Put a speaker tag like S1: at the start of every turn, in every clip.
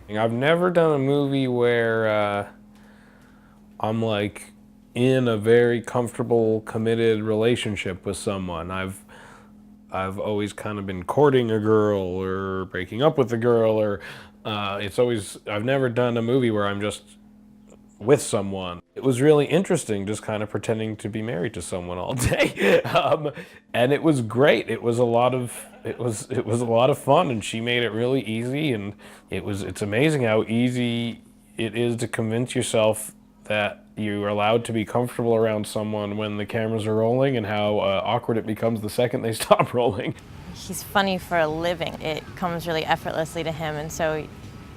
S1: I've never done a movie where I'm like in a very comfortable, committed relationship with someone. I've always kind of been courting a girl or breaking up with a girl, or I've never done a movie where I'm just with someone. It was really interesting just kind of pretending to be married to someone all day. And it was great. It was a lot of fun, and she made it really easy, and it's amazing how easy it is to convince yourself that you're allowed to be comfortable around someone when the cameras are rolling, and how awkward it becomes the second they stop rolling.
S2: He's funny for a living. It comes really effortlessly to him, and so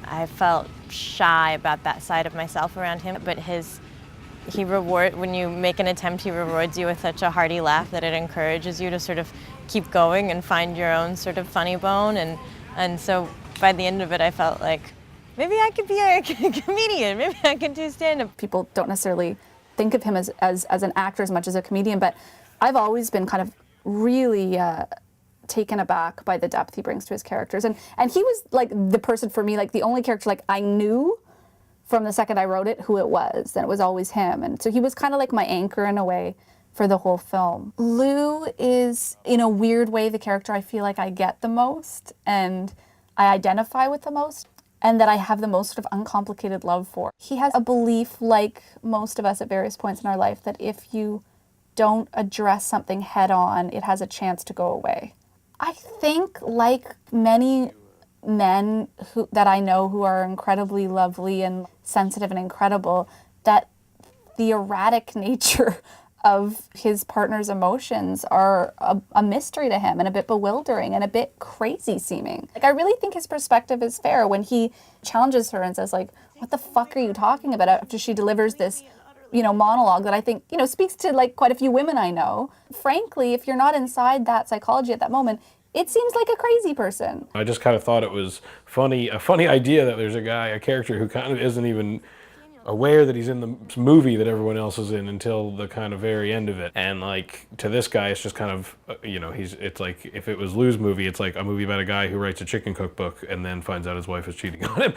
S2: I felt shy about that side of myself around him. But when you make an attempt, he rewards you with such a hearty laugh that it encourages you to sort of keep going and find your own sort of funny bone. And so by the end of it, I felt like maybe I could be a comedian. Maybe I could do stand-up.
S3: People don't necessarily think of him as an actor as much as a comedian, but I've always been kind of really taken aback by the depth he brings to his characters. And he was like the person for me, like the only character like I knew from the second I wrote it who it was, and it was always him. And so he was kind of like my anchor in a way for the whole film. Lou is, in a weird way, the character I feel like I get the most and I identify with the most, and that I have the most sort of uncomplicated love for. He has a belief, like most of us at various points in our life, that if you don't address something head on, it has a chance to go away. I think, like many men that I know who are incredibly lovely and sensitive and incredible, that the erratic nature of his partner's emotions are a mystery to him, and a bit bewildering and a bit crazy seeming. Like, I really think his perspective is fair when he challenges her and says, like, what the fuck are you talking about, after she delivers this monologue that I think, speaks to like quite a few women I know. Frankly, if you're not inside that psychology at that moment, it seems like a crazy person.
S1: I just kind of thought it was funny, a funny idea that there's a character who kind of isn't even aware that he's in the movie that everyone else is in until the kind of very end of it. And like, to this guy, it's just kind of, it's like, if it was Lou's movie, it's like a movie about a guy who writes a chicken cookbook and then finds out his wife is cheating on him.